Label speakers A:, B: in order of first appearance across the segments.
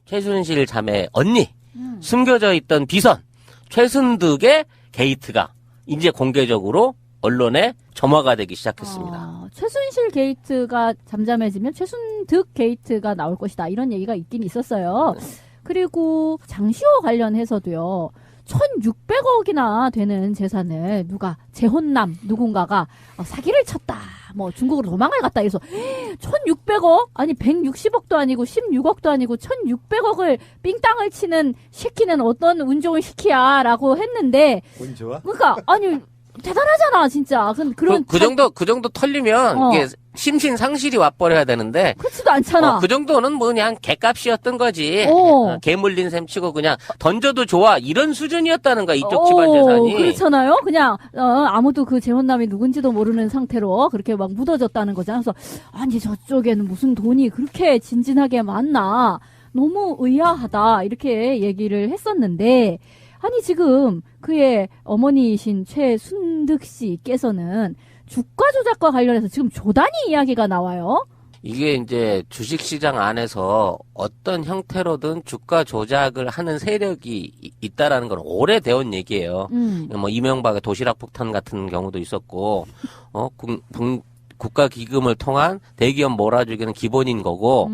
A: 최순실 자매 언니, 숨겨져 있던 비선 최순득의 게이트가 이제 공개적으로 언론에 점화가 되기 시작했습니다.
B: 최순실 게이트가 잠잠해지면 최순득 게이트가 나올 것이다. 이런 얘기가 있긴 있었어요. 그리고 장시호 관련해서도요. 1,600억이나 되는 재산을 재혼남 누군가가 사기를 쳤다. 뭐 중국으로 도망을 갔다. 그래서 1,600억? 아니 160억도 아니고 16억도 아니고 1,600억을 삥땅을 치는 시키는 어떤 운 좋은 시키야 라고 했는데
C: 운 좋아?
B: 그러니까 아니 대단하잖아 진짜.
A: 그 정도 털리면 이게 심신상실이 와버려야 되는데
B: 그렇지도 않잖아.
A: 그 정도는 뭐 그냥 개값이었던 거지. 개 물린 셈 치고 그냥 던져도 좋아 이런 수준이었다는 거야 이쪽 집안 재산이.
B: 그렇잖아요. 그냥 아무도 그 재혼남이 누군지도 모르는 상태로 그렇게 막 묻어졌다는 거잖아. 그래서 아니 저쪽에는 무슨 돈이 그렇게 진진하게 많나 너무 의아하다 이렇게 얘기를 했었는데 아니 지금 그의 어머니이신 최순득 씨께서는 주가 조작과 관련해서 지금 조단위 이야기가 나와요.
A: 이게 이제 주식시장 안에서 어떤 형태로든 주가 조작을 하는 세력이 있다라는 건 오래되온 얘기예요. 뭐 이명박의 도시락 폭탄 같은 경우도 있었고, 국가 기금을 통한 대기업 몰아주기는 기본인 거고,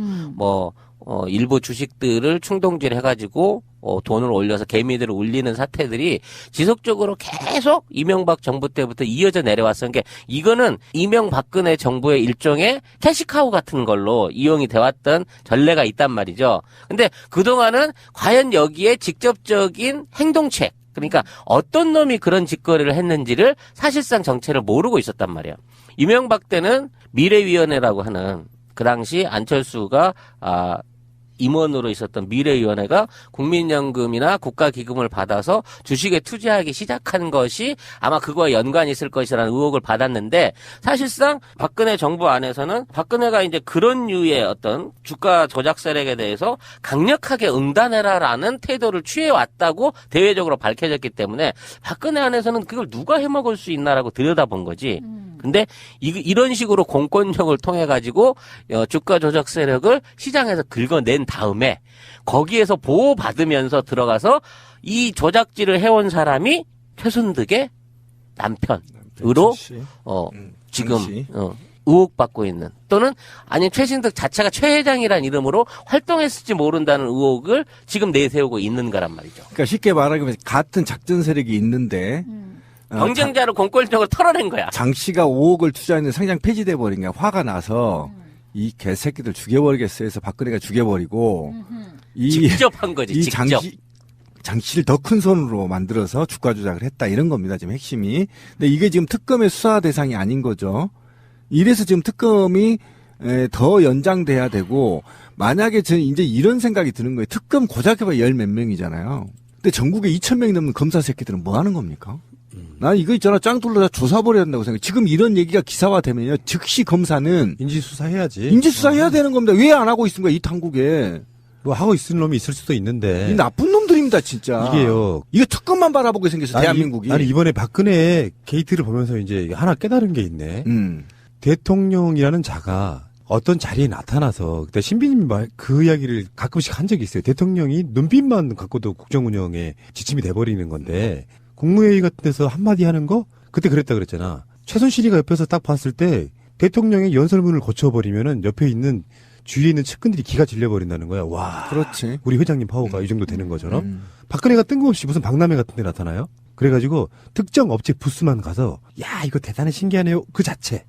A: 일부 주식들을 충동질 해가지고, 돈을 올려서 개미들을 울리는 사태들이 지속적으로 계속 이명박 정부 때부터 이어져 내려왔던 게 이거는 이명박근혜 정부의 일종의 캐시카우 같은 걸로 이용이 돼왔던 전례가 있단 말이죠. 근데 그동안은 과연 여기에 직접적인 행동책 그러니까 어떤 놈이 그런 짓거리를 했는지를 사실상 정체를 모르고 있었단 말이에요. 이명박 때는 미래위원회라고 하는 그 당시 안철수가 임원으로 있었던 미래위원회가 국민연금이나 국가기금을 받아서 주식에 투자하기 시작한 것이 아마 그거와 연관이 있을 것이라는 의혹을 받았는데 사실상 박근혜 정부 안에서는 박근혜가 이제 그런 류의 어떤 주가 조작 세력에 대해서 강력하게 응단해라라는 태도를 취해왔다고 대외적으로 밝혀졌기 때문에 박근혜 안에서는 그걸 누가 해먹을 수 있나라고 들여다본 거지. 근데 이런 식으로 공권력을 통해 가지고 주가 조작 세력을 시장에서 긁어낸 다음에 거기에서 보호받으면서 들어가서 이 조작질을 해온 사람이 최순득의 남편으로 지금 의혹받고 있는 또는 아니 최순득 자체가 최 회장이라는 이름으로 활동했을지 모른다는 의혹을 지금 내세우고 있는 거란 말이죠.
C: 그러니까 쉽게 말하면 같은 작전 세력이 있는데
A: 경쟁자를 공권력을 털어낸 거야.
C: 장 씨가 5억을 투자했는데 상장 폐지돼 버린 거야. 화가 나서 이 개새끼들 죽여버리겠어 해서 박근혜가 죽여버리고
A: 직접 한 거지. 직접.
C: 장 씨를 더 큰 손으로 만들어서 주가 조작을 했다 이런 겁니다. 지금 핵심이. 근데 이게 지금 특검의 수사 대상이 아닌 거죠. 이래서 지금 특검이 더 연장돼야 되고 만약에 저는 이제 이런 생각이 드는 거예요. 특검 고작 해봐 10몇 명이잖아요. 근데 전국에 2,000명이 넘는 검사 새끼들은 뭐 하는 겁니까? 난 이거 있잖아. 짱 둘러다 조사버려야 된다고 생각해. 지금 이런 얘기가 기사화되면요. 즉시 검사는.
D: 인지수사해야지.
C: 인지수사해야 되는 겁니다. 왜 안 하고 있는 거야, 이 당국에.
D: 뭐 하고 있을 놈이 있을 수도 있는데.
C: 이 나쁜 놈들입니다, 진짜.
D: 이게요.
C: 이거 특검만 바라보게 생겼어, 대한민국이.
D: 아니, 이번에 박근혜 게이트를 보면서 이제 하나 깨달은 게 있네. 대통령이라는 자가 어떤 자리에 나타나서, 그때 신비님 그 이야기를 가끔씩 한 적이 있어요. 대통령이 눈빛만 갖고도 국정운영에 지침이 돼버리는 건데, 국무회의 같은 데서 한마디 하는 거? 그때 그랬다 그랬잖아. 최순실이가 옆에서 딱 봤을 때 대통령의 연설문을 거쳐버리면은 옆에 있는 주위에 있는 측근들이 기가 질려버린다는 거야. 와.
C: 그렇지.
D: 우리 회장님 파워가 이 정도 되는 것처럼. 박근혜가 뜬금없이 무슨 박람회 같은 데 나타나요? 그래가지고 특정 업체 부스만 가서 야, 이거 대단히 신기하네요. 그 자체.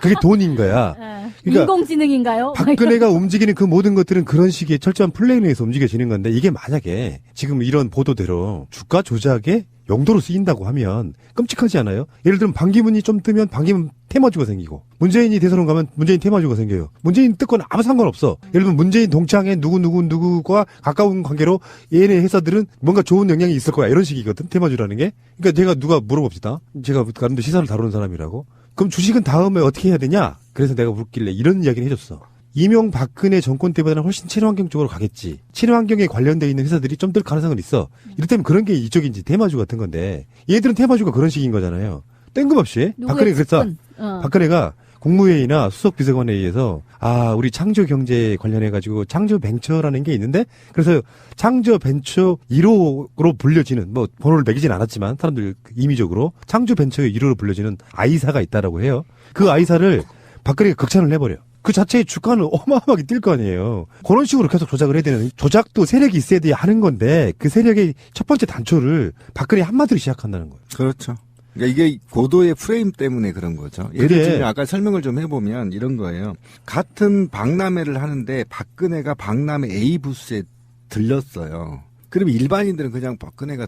D: 그게 돈인 거야.
B: 그러니까 인공지능인가요?
D: 박근혜가 움직이는 그 모든 것들은 그런 식의 철저한 플랜에 의해서 움직여지는 건데 이게 만약에 지금 이런 보도대로 주가 조작에 용도로 쓰인다고 하면 끔찍하지 않아요? 예를 들면 반기문이 좀 뜨면 반기문 테마주가 생기고 문재인이 대선으로 가면 문재인 테마주가 생겨요. 문재인 뜨거나 아무 상관없어. 예를 들면 문재인 동창회 누구와 가까운 관계로 얘네 회사들은 뭔가 좋은 영향이 있을 거야. 이런 식이거든 테마주라는 게. 그러니까 제가 누가 물어봅시다. 제가 가는데 시사를 다루는 사람이라고. 그럼 주식은 다음에 어떻게 해야 되냐? 그래서 내가 묻길래 이런 이야기를 해줬어. 이명박근혜 정권 때보다는 훨씬 친환경 쪽으로 가겠지. 친환경에 관련되어 있는 회사들이 좀 덜 가능성은 있어. 이를테면 그런 게 이쪽인지 테마주 같은 건데 얘들은 테마주가 그런 식인 거잖아요. 뜬금없이 박근혜가 그랬어. 박근혜가 국무회의나 수석 비서관회의에서 우리 창조 경제 관련해 가지고 창조 벤처라는 게 있는데 그래서 창조 벤처 1호로 불려지는 뭐 번호를 매기진 않았지만 사람들 임의적으로 창조 벤처의 1호로 불려지는 아이사가 있다라고 해요. 그 아이사를 박근혜가 극찬을 해버려. 그 자체의 주가는 어마어마하게 뛸 거 아니에요. 그런 식으로 계속 조작을 해야 되는, 조작도 세력이 있어야 돼야 하는 건데 그 세력의 첫 번째 단초를 박근혜 한마디로 시작한다는 거예요.
C: 그렇죠. 그러니까 이게 고도의 프레임 때문에 그런 거죠. 예를 들면 아까 설명을 좀 해보면 이런 거예요. 같은 박람회를 하는데 박근혜가 박람회 A 부스에 들렸어요. 그러면 일반인들은 그냥 박근혜가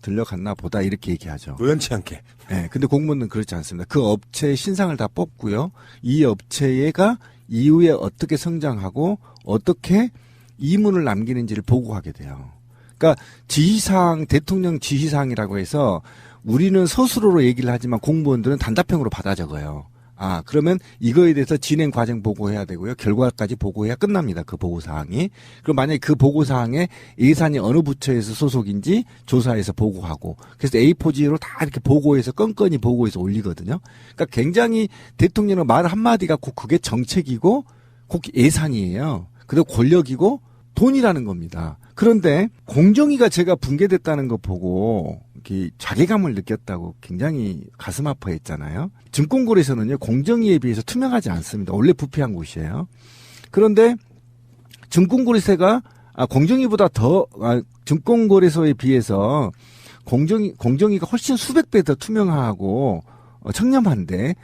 C: 들려갔나 보다 이렇게 얘기하죠.
D: 우연치 않게.
C: 네, 근데 공무원은 그렇지 않습니다. 그 업체의 신상을 다 뽑고요. 이 업체가 이후에 어떻게 성장하고 어떻게 이문을 남기는지를 보고하게 돼요. 그러니까 지시사항, 대통령 지시사항이라고 해서 우리는 서술어로 얘기를 하지만 공무원들은 단답형으로 받아 적어요. 그러면 이거에 대해서 진행 과정 보고해야 되고요. 결과까지 보고해야 끝납니다. 그 보고사항이. 그럼 만약에 그 보고사항에 예산이 어느 부처에서 소속인지 조사해서 보고하고 그래서 A4지로 다 이렇게 보고해서 건건히 보고해서 올리거든요. 그러니까 굉장히 대통령의 말 한마디가 곧 그게 정책이고 곧 예산이에요. 그리고 권력이고 돈이라는 겁니다. 그런데 공정위가 제가 붕괴됐다는 거 보고 이렇게 자괴감을 느꼈다고 굉장히 가슴 아파했잖아요. 증권거래소는요 공정위에 비해서 투명하지 않습니다. 원래 부패한 곳이에요. 그런데 증권거래소가 공정위보다 더 증권거래소에 비해서 공정위가 훨씬 수백 배 더 투명하고 청렴한데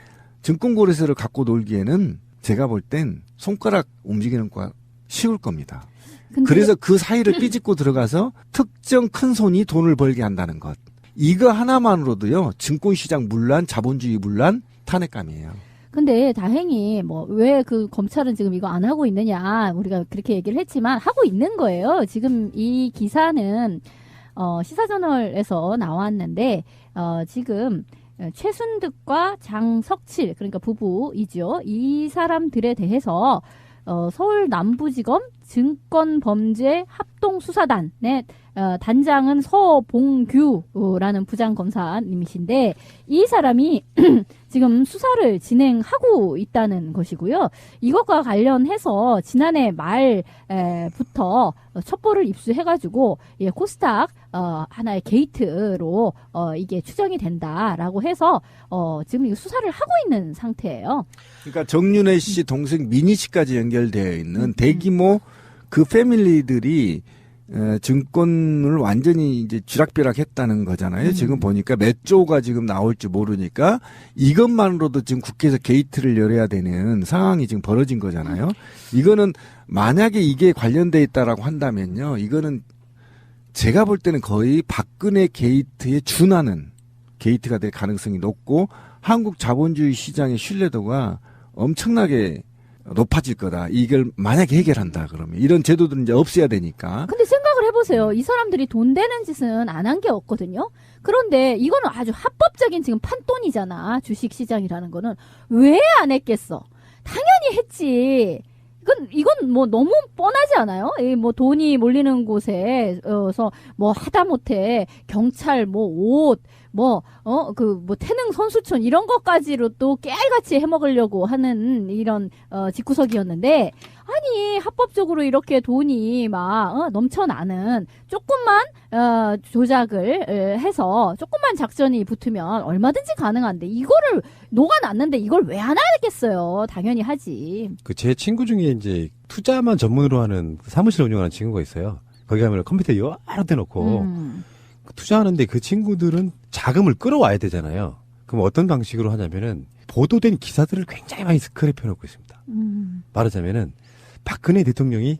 C: 증권거래소를 갖고 놀기에는 제가 볼 땐 손가락 움직이는 거 쉬울 겁니다. 그래서 그 사이를 삐집고 들어가서 특정 큰 손이 돈을 벌게 한다는 것. 이거 하나만으로도요, 증권시장 문란, 자본주의 문란, 탄핵감이에요.
B: 근데 다행히 왜 그 검찰은 지금 이거 안 하고 있느냐, 우리가 그렇게 얘기를 했지만 하고 있는 거예요. 지금 이 기사는, 시사저널에서 나왔는데, 지금 최순득과 장석칠, 그러니까 부부이죠. 이 사람들에 대해서 서울 남부지검 증권범죄 합동수사단의 단장은 서봉규라는 부장검사님이신데 이 사람이 지금 수사를 진행하고 있다는 것이고요. 이것과 관련해서 지난해 말부터 첩보를 입수해가지고 코스닥 하나의 게이트로 이게 추정이 된다라고 해서 지금 이거 수사를 하고 있는 상태예요.
C: 그러니까 정윤회 씨 동생 민희 씨까지 연결되어 있는 대규모 그 패밀리들이 증권을 완전히 이제 쥐락펴락했다는 거잖아요. 지금 보니까 몇 조가 지금 나올지 모르니까 이것만으로도 지금 국회에서 게이트를 열어야 되는 상황이 지금 벌어진 거잖아요. 이거는 만약에 이게 관련돼 있다라고 한다면요, 이거는 제가 볼 때는 거의 박근혜 게이트에 준하는 게이트가 될 가능성이 높고 한국 자본주의 시장의 신뢰도가 엄청나게 높아질 거다. 이걸 만약에 해결한다 그러면 이런 제도들은 이제 없애야 되니까.
B: 근데 생각을 해보세요. 이 사람들이 돈 되는 짓은 안 한 게 없거든요. 그런데 이거는 아주 합법적인 지금 판돈이잖아. 주식시장이라는 거는 왜 안 했겠어? 당연히 했지. 이건 뭐 너무 뻔하지 않아요? 돈이 몰리는 곳에서 하다못해 경찰 옷 태능 선수촌 이런 것까지로 또 깨알같이 해먹으려고 하는 이런 집구석이었는데 아니 합법적으로 이렇게 돈이 막 넘쳐나는 조금만 조작을 해서 조금만 작전이 붙으면 얼마든지 가능한데 이거를 녹아놨는데 이걸 왜 안 하겠어요? 당연히 하지.
D: 제 친구 중에 이제 투자만 전문으로 하는 사무실 운영하는 친구가 있어요. 거기 가면 컴퓨터 여러 대 놓고 투자하는데 그 친구들은 자금을 끌어와야 되잖아요. 그럼 어떤 방식으로 하냐면은 보도된 기사들을 굉장히 많이 스크랩해 놓고 있습니다. 말하자면은 박근혜 대통령이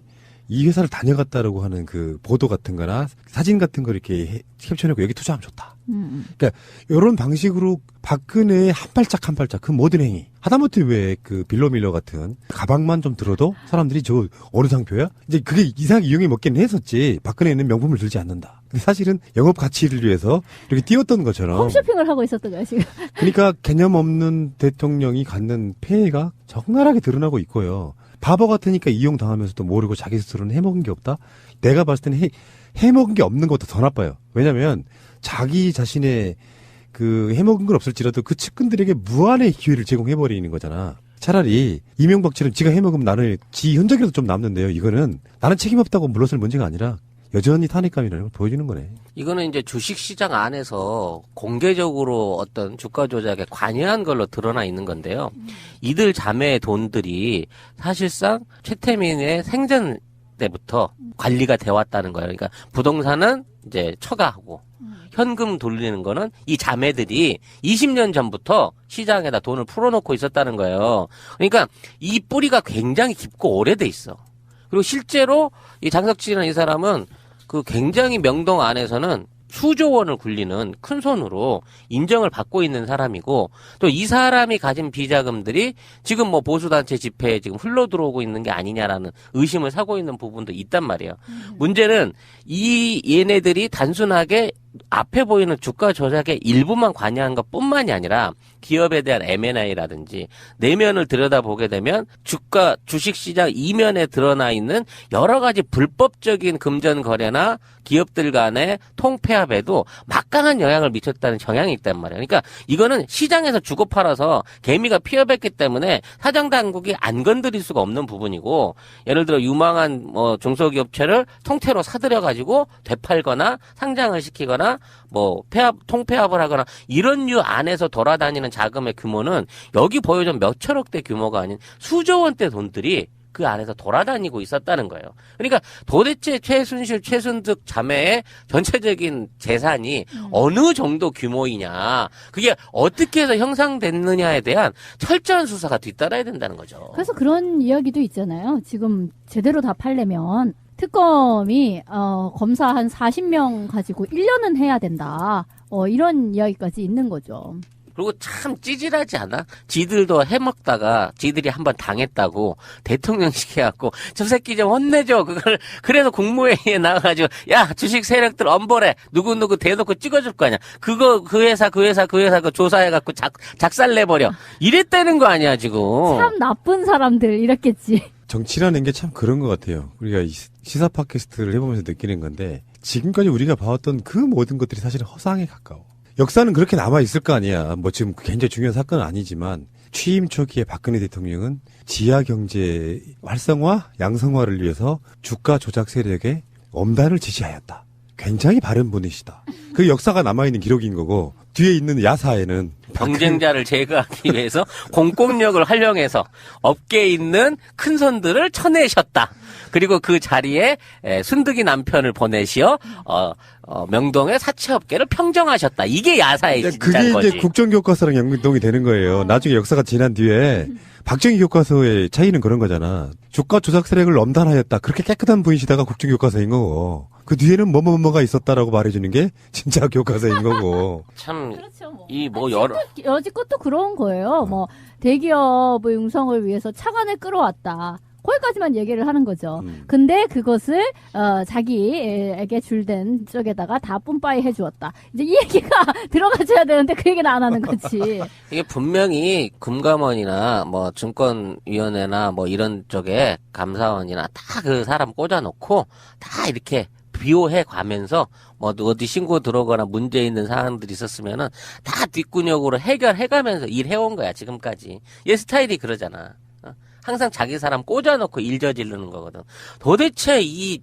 D: 이 회사를 다녀갔다라고 하는 그 보도 같은 거나 사진 같은 거 이렇게 캡처해놓고 여기 투자하면 좋다. 그러니까 이런 방식으로 박근혜의 한 발짝 한 발짝 그 모든 행위. 하다못해 왜 그 빌로 밀러 같은 가방만 좀 들어도 사람들이 저 어느 상표야? 이제 그게 이상하게 이용해 먹기는 했었지. 박근혜는 명품을 들지 않는다. 근데 사실은 영업 가치를 위해서 이렇게 띄웠던 것처럼.
B: 홈쇼핑을 하고 있었던 거야 지금.
D: 그러니까 개념 없는 대통령이 갖는 폐해가 적나라하게 드러나고 있고요. 바보 같으니까 이용당하면서도 모르고 자기 스스로는 해먹은 게 없다? 내가 봤을 때는 해먹은 게 없는 것도 더 나빠요. 왜냐면 자기 자신의 그 해먹은 건 없을지라도 그 측근들에게 무한의 기회를 제공해버리는 거잖아. 차라리 이명박처럼 지가 해먹으면 나는 지 흔적이라도 좀 남는데요. 이거는 나는 책임 없다고 물러설 문제가 아니라 여전히 탄핵감이라는 걸 보여주는 거네.
A: 이거는 이제 주식시장 안에서 공개적으로 어떤 주가 조작에 관여한 걸로 드러나 있는 건데요. 이들 자매의 돈들이 사실상 최태민의 생전 때부터 관리가 돼 왔다는 거예요. 그러니까 부동산은 이제 처가하고 현금 돌리는 거는 이 자매들이 20년 전부터 시장에다 돈을 풀어놓고 있었다는 거예요. 그러니까 이 뿌리가 굉장히 깊고 오래돼 있어. 그리고 실제로 이 장석진이라는 이 사람은 그 굉장히 명동 안에서는 수조 원을 굴리는 큰 손으로 인정을 받고 있는 사람이고 또 이 사람이 가진 비자금들이 지금 뭐 보수단체 집회에 지금 흘러 들어오고 있는 게 아니냐라는 의심을 사고 있는 부분도 있단 말이에요. 문제는 이 얘네들이 단순하게 앞에 보이는 주가 조작의 일부만 관여한 것 뿐만이 아니라 기업에 대한 M&A라든지 내면을 들여다보게 되면 주식시장 이면에 드러나 있는 여러 가지 불법적인 금전 거래나 기업들 간의 통폐합에도 막강한 영향을 미쳤다는 정향이 있단 말이에요. 그러니까 이거는 시장에서 주고 팔아서 개미가 피어봤기 때문에 사정당국이 안 건드릴 수가 없는 부분이고 예를 들어 유망한 뭐 중소기업체를 통째로 사들여가지고 되팔거나 상장을 시키거나 뭐 통폐합을 하거나 이런 류 안에서 돌아다니는 자금의 규모는 여기 보여준 몇천억대 규모가 아닌 수조 원대 돈들이 그 안에서 돌아다니고 있었다는 거예요. 그러니까 도대체 최순실, 최순득 자매의 전체적인 재산이 어느 정도 규모이냐, 그게 어떻게 해서 형성됐느냐에 대한 철저한 수사가 뒤따라야 된다는 거죠.
B: 그래서 그런 이야기도 있잖아요. 지금 제대로 다 팔려면 특검이 검사 한 40명 가지고 1년은 해야 된다. 이런 이야기까지 있는 거죠.
A: 그리고 참 찌질하지 않아? 지들도 해먹다가 지들이 한번 당했다고 대통령식 해갖고 저 새끼 좀 혼내줘. 그걸 그래서 국무회의에 나와가지고 야 주식 세력들 엄벌해. 누구누구 대놓고 찍어줄 거 아니야. 그거 그 회사 그 조사해갖고 작살내버려. 이랬다는 거 아니야 지금.
B: 참 나쁜 사람들 이랬겠지.
D: 정치라는 게 참 그런 것 같아요. 우리가 시사 팟캐스트를 해보면서 느끼는 건데 지금까지 우리가 봐왔던 그 모든 것들이 사실은 허상에 가까워. 역사는 그렇게 남아있을 거 아니야. 뭐 지금 굉장히 중요한 사건은 아니지만 취임 초기에 박근혜 대통령은 지하경제 활성화, 양성화를 위해서 주가 조작 세력에 엄단을 지시하였다. 굉장히 바른 분이시다. 그 역사가 남아있는 기록인 거고 뒤에 있는 야사에는
A: 경쟁자를 제거하기 위해서 공권력을 활용해서 업계에 있는 큰 손들을 쳐내셨다. 그리고 그 자리에 순득이 남편을 보내시어 명동의 사채업계를 평정하셨다. 이게 야사의 진짜인
D: 그게
A: 거지.
D: 이제 국정교과서랑 연동이 되는 거예요. 나중에 역사가 지난 뒤에 박정희 교과서의 차이는 그런 거잖아. 주가 조작 세력을 엄단하였다. 그렇게 깨끗한 분이시다가 국정교과서인 거고 그 뒤에는 뭐가 있었다라고 말해주는 게 진짜 교과서인 거고.
A: 참
B: 그렇죠, 뭐.
A: 이 뭐 여러
B: 여지껏도 그런 거예요. 뭐 대기업의 융성을 위해서 차관을 끌어왔다. 거기까지만 얘기를 하는 거죠. 근데 그것을 자기에게 줄된 쪽에다가 다 뿜빠이 해주었다. 이제 이 얘기가 들어가줘야 되는데 그 얘기는 안 하는 거지.
A: 이게 분명히 금감원이나 뭐 증권위원회나 뭐 이런 쪽에 감사원이나 다 그 사람 꽂아놓고 다 이렇게 비호해 가면서 뭐 어디 신고 들어오거나 문제 있는 사항들이 있었으면은 다 뒷구녕으로 해결해가면서 일해온 거야 지금까지. 얘 스타일이 그러잖아. 항상 자기 사람 꽂아놓고 일 저지르는 거거든. 도대체 이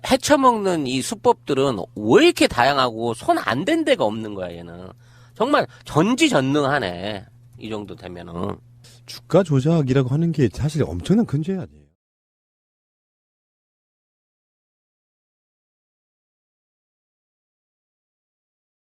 A: 헤쳐먹는 이 수법들은 왜 이렇게 다양하고 손 안 댄 데가 없는 거야 얘는. 정말 전지전능하네. 이 정도 되면은.
D: 주가 조작이라고 하는 게 사실 엄청난 큰 죄 아니에요.